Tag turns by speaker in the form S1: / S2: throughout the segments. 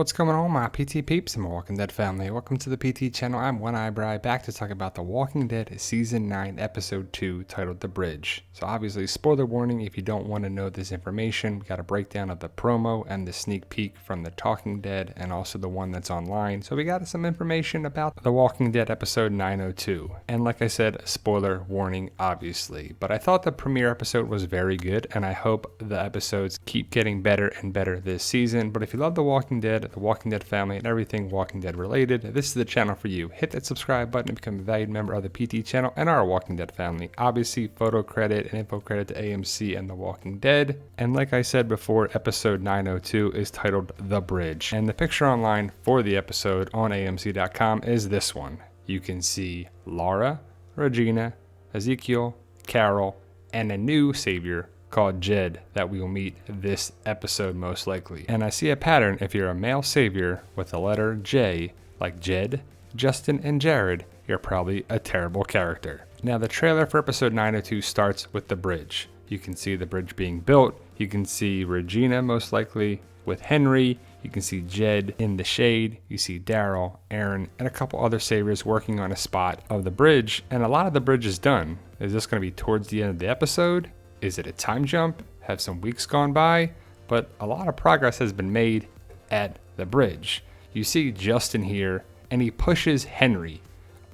S1: What's going on, my PT peeps and my Walking Dead family? Welcome to the PT channel. I'm One Eyebrow, back to talk about The Walking Dead Season 9, Episode 2, titled The Bridge. So obviously, spoiler warning, if you don't want to know this information, we got a breakdown of the promo and the sneak peek from The Talking Dead and also the one that's online. So we got some information about The Walking Dead Episode 902. And like I said, spoiler warning, obviously. But I thought the premiere episode was very good, and I hope the episodes keep getting better and better this season. But if you love The Walking Dead, the Walking Dead family, and everything Walking Dead related, this is the channel for you. Hit that subscribe button and become a valued member of the PT channel and our Walking Dead family. Obviously, photo credit and info credit to AMC and The Walking Dead. And like I said before, episode 902 is titled The Bridge. And the picture online for the episode on AMC.com is this one. You can see Lara, Regina, Ezekiel, Carol, and a new savior called Jed that we will meet this episode most likely. And I see a pattern. If you're a male savior with the letter J, like Jed, Justin, and Jared, you're probably a terrible character. Now the trailer for episode 902 starts with the bridge. You can see the bridge being built. You can see Regina most likely with Henry. You can see Jed in the shade. You see Daryl, Aaron, and a couple other saviors working on a spot of the bridge. And a lot of the bridge is done. Is this going to be towards the end of the episode? Is it a time jump? Have some weeks gone by? But a lot of progress has been made at the bridge. You see Justin here, and he pushes Henry.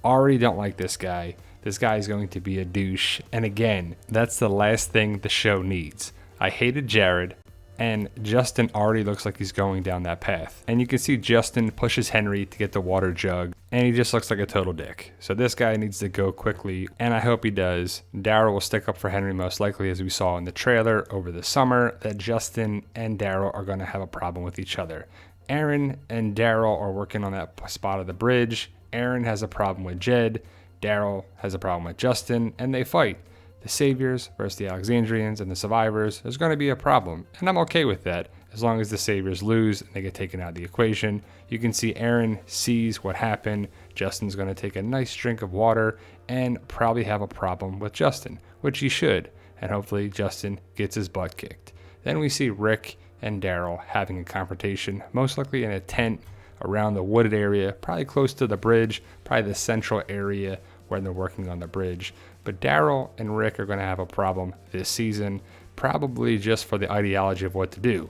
S1: Already don't like this guy. This guy is going to be a douche. And again, that's the last thing the show needs. I hated Jared, and Justin already looks like he's going down that path. And you can see Justin pushes Henry to get the water jug, and he just looks like a total dick. So this guy needs to go quickly, and I hope he does. Daryl will stick up for Henry most likely, as we saw in the trailer over the summer, that Justin and Daryl are going to have a problem with each other. Aaron and Daryl are working on that spot of the bridge. Aaron has a problem with Jed. Daryl has a problem with Justin, and they fight. The Saviors versus the Alexandrians and the Survivors, there's going to be a problem, and I'm okay with that as long as the Saviors lose and they get taken out of the equation. You can see Aaron sees what happened. Justin's going to take a nice drink of water and probably have a problem with Justin, which he should, and hopefully Justin gets his butt kicked. Then we see Rick and Daryl having a confrontation, most likely in a tent around the wooded area, probably close to the bridge, probably the central area where they're working on the bridge. But Daryl and Rick are going to have a problem this season, probably just for the ideology of what to do.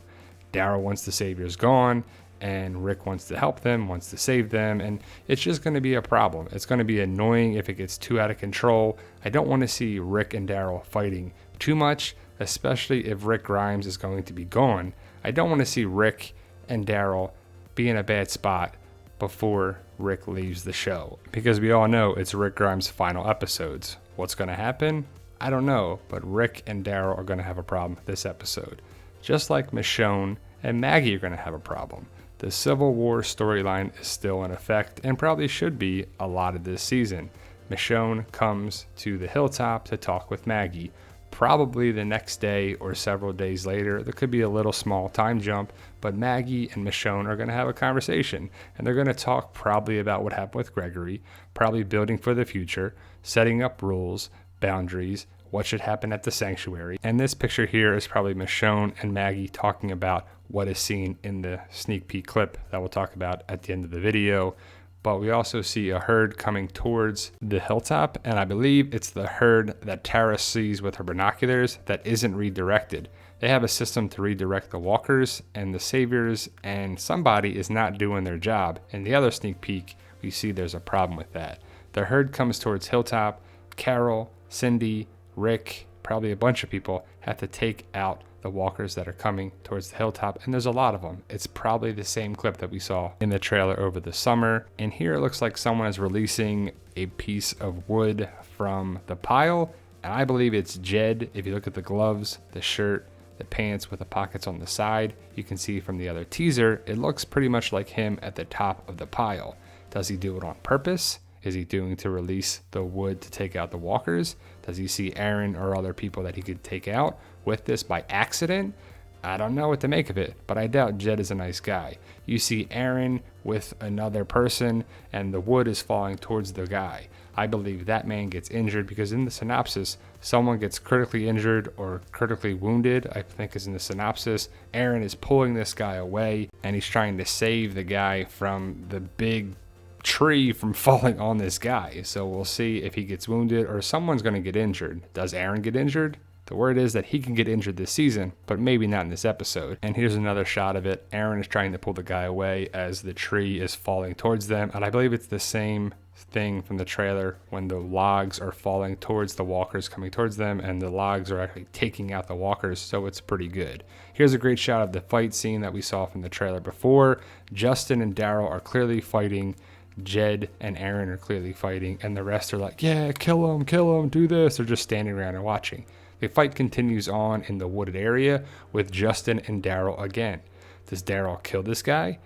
S1: Daryl wants the Saviors gone, and Rick wants to help them, wants to save them, and it's just going to be a problem. It's going to be annoying if it gets too out of control. I don't want to see Rick and Daryl fighting too much, especially if Rick Grimes is going to be gone. I don't want to see Rick and Daryl be in a bad spot before Rick leaves the show, because we all know it's Rick Grimes' final episodes. What's going to happen? I don't know, but Rick and Daryl are going to have a problem this episode. Just like Michonne and Maggie are going to have a problem. The Civil War storyline is still in effect and probably should be a lot of this season. Michonne comes to the Hilltop to talk with Maggie. Probably the next day or several days later. There could be a little small time jump, but Maggie and Michonne are going to have a conversation, and they're going to talk probably about what happened with Gregory, probably building for the future, setting up rules, boundaries, what should happen at the sanctuary. And this picture here is probably Michonne and Maggie talking about what is seen in the sneak peek clip that we'll talk about at the end of the video. But we also see a herd coming towards the Hilltop, and I believe it's the herd that Tara sees with her binoculars that isn't redirected. They have a system to redirect the walkers and the saviors, and somebody is not doing their job. In the other sneak peek, we see there's a problem with that. The herd comes towards Hilltop. Carol, Cindy, Rick, probably a bunch of people have to take out the walkers that are coming towards the Hilltop, and there's a lot of them. It's probably the same clip that we saw in the trailer over the summer. And here it looks like someone is releasing a piece of wood from the pile, and I believe it's Jed. If you look at the gloves, the shirt, the pants with the pockets on the side, you can see from the other teaser, it looks pretty much like him at the top of the pile. Does he do it on purpose? Is he doing to release the wood to take out the walkers? Does he see Aaron or other people that he could take out with this by accident? I don't know what to make of it, but I doubt Jed is a nice guy. You see Aaron with another person, and the wood is falling towards the guy. I believe that man gets injured because in the synopsis, someone gets critically injured or critically wounded, I think is in the synopsis. Aaron is pulling this guy away and he's trying to save the guy from the big tree from falling on this guy. So we'll see if he gets wounded or someone's going to get injured. Does Aaron get injured? The word is that he can get injured this season, but maybe not in this episode. And here's another shot of it. Aaron is trying to pull the guy away as the tree is falling towards them. And I believe it's the same thing from the trailer when the logs are falling towards the walkers coming towards them and the logs are actually taking out the walkers, so it's pretty good. Here's a great shot of the fight scene that we saw from the trailer before. Justin and Daryl are clearly fighting. Jed and Aaron are clearly fighting, and the rest are like, yeah, kill him, do this. They're just standing around and watching. The fight continues on in the wooded area with Justin and Daryl again. Does Daryl kill this guy?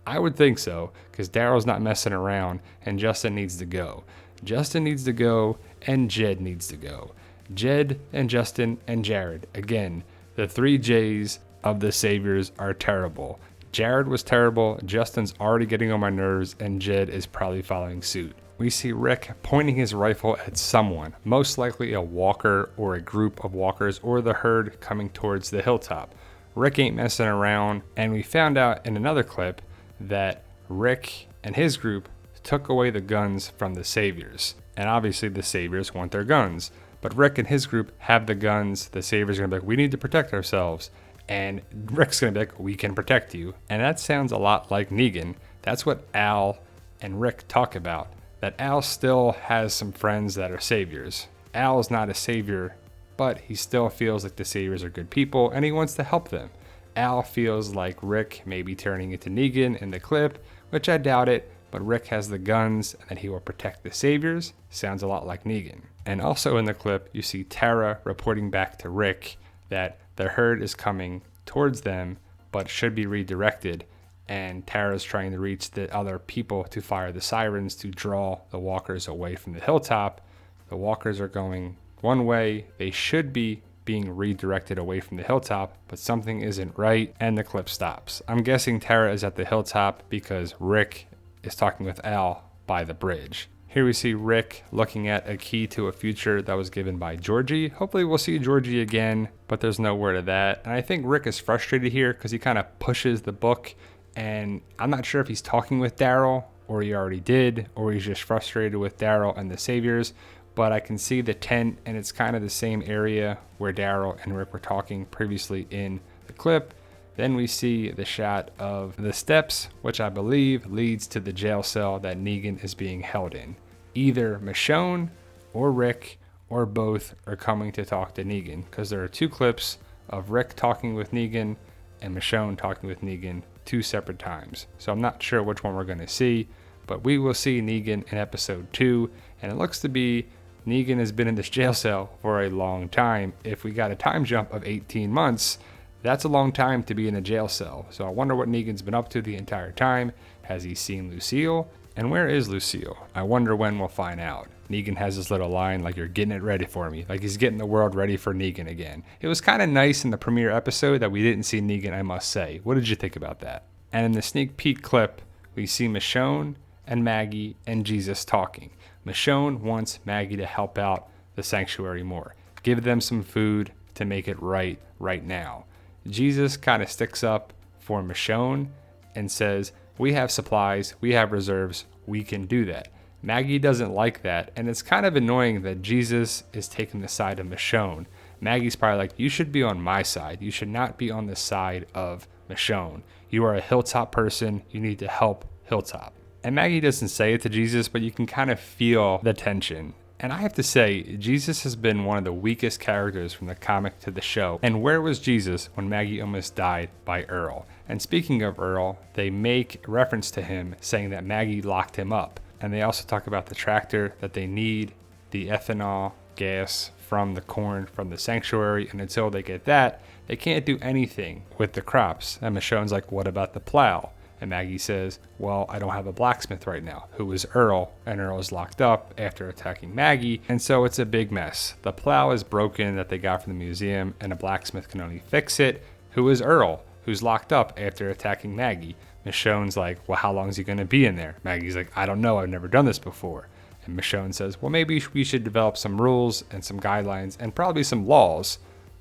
S1: I would think so, because Daryl's not messing around, and Justin needs to go. Justin needs to go, and Jed needs to go. Jed and Justin and Jared. Again, the 3 J's of the Saviors are terrible. Jared was terrible, Justin's already getting on my nerves, and Jed is probably following suit. We see Rick pointing his rifle at someone, most likely a walker or a group of walkers or the herd coming towards the hilltop. Rick ain't messing around, and we found out in another clip that Rick and his group took away the guns from the Saviors. And obviously the Saviors want their guns, but Rick and his group have the guns. The Saviors are gonna be like, we need to protect ourselves. And Rick's gonna be like, we can protect you. And that sounds a lot like Negan. That's what Al and Rick talk about. That Al still has some friends that are saviors. Al's not a savior, but he still feels like the saviors are good people and he wants to help them. Al feels like Rick may be turning into Negan in the clip, which I doubt it, but Rick has the guns and that he will protect the saviors. Sounds a lot like Negan. And also in the clip, you see Tara reporting back to Rick that the herd is coming towards them, but should be redirected. And Tara's trying to reach the other people to fire the sirens to draw the walkers away from the hilltop. The walkers are going one way. They should be being redirected away from the hilltop, but something isn't right, and the clip stops. I'm guessing Tara is at the hilltop because Rick is talking with Al by the bridge. Here we see Rick looking at a key to a future that was given by Georgie. Hopefully we'll see Georgie again, but there's no word of that. And I think Rick is frustrated here because he kind of pushes the book. And I'm not sure if he's talking with Daryl or he already did, or he's just frustrated with Daryl and the Saviors. But I can see the tent and it's kind of the same area where Daryl and Rick were talking previously in the clip. Then we see the shot of the steps, which I believe leads to the jail cell that Negan is being held in. Either Michonne or Rick or both are coming to talk to Negan, because there are 2 clips of Rick talking with Negan and Michonne talking with Negan 2 separate times. So I'm not sure which one we're going to see, but we will see Negan in episode 2, and it looks to be Negan has been in this jail cell for a long time. If we got a time jump of 18 months, that's a long time to be in a jail cell. So I wonder what Negan's been up to the entire time. Has he seen Lucille? And where is Lucille? I wonder when we'll find out. Negan has this little line like, you're getting it ready for me. Like he's getting the world ready for Negan again. It was kind of nice in the premiere episode that we didn't see Negan, I must say. What did you think about that? And in the sneak peek clip, we see Michonne and Maggie and Jesus talking. Michonne wants Maggie to help out the sanctuary more. Give them some food to make it right now. Jesus kind of sticks up for Michonne and says, we have supplies, we have reserves, we can do that. Maggie doesn't like that, and it's kind of annoying that Jesus is taking the side of Michonne. Maggie's probably like, you should be on my side. You should not be on the side of Michonne. You are a Hilltop person. You need to help Hilltop. And Maggie doesn't say it to Jesus, but you can kind of feel the tension. And I have to say, Jesus has been one of the weakest characters from the comic to the show. And where was Jesus when Maggie almost died by Earl? And speaking of Earl, they make reference to him saying that Maggie locked him up. And they also talk about the tractor, that they need the ethanol gas from the corn from the sanctuary. And until they get that, they can't do anything with the crops. And Michonne's like, what about the plow? And Maggie says, well, I don't have a blacksmith right now, who is Earl, and Earl is locked up after attacking Maggie, and so it's a big mess. The plow is broken that they got from the museum, and a blacksmith can only fix it, who is Earl, who's locked up after attacking Maggie. Michonne's like, well, how long is he going to be in there? Maggie's like, I don't know, I've never done this before. And And Michonne says, well, maybe we should develop some rules and some guidelines and probably some laws.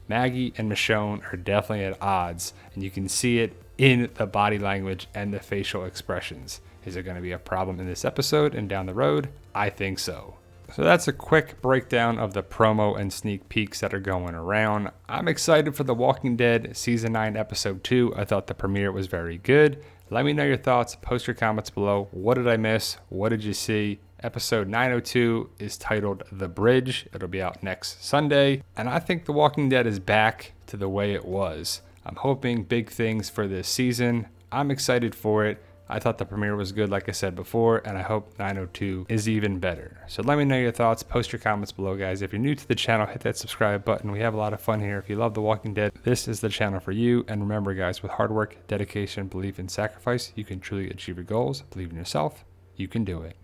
S1: Maggie and Michonne are definitely at odds, and you can see it in the body language and the facial expressions. Is it going to be a problem in this episode and down the road? I think so. So that's a quick breakdown of the promo and sneak peeks that are going around. I'm excited for The Walking Dead Season 9 Episode 2. I thought the premiere was very good. Let me know your thoughts. Post your comments below. What did I miss? What did you see? Episode 902 is titled The Bridge. It'll be out next Sunday. And I think The Walking Dead is back to the way it was. I'm hoping big things for this season. I'm excited for it. I thought the premiere was good, like I said before, and I hope 902 is even better. So let me know your thoughts. Post your comments below, guys. If you're new to the channel, hit that subscribe button. We have a lot of fun here. If you love The Walking Dead, this is the channel for you. And remember, guys, with hard work, dedication, belief, and sacrifice, you can truly achieve your goals. Believe in yourself. You can do it.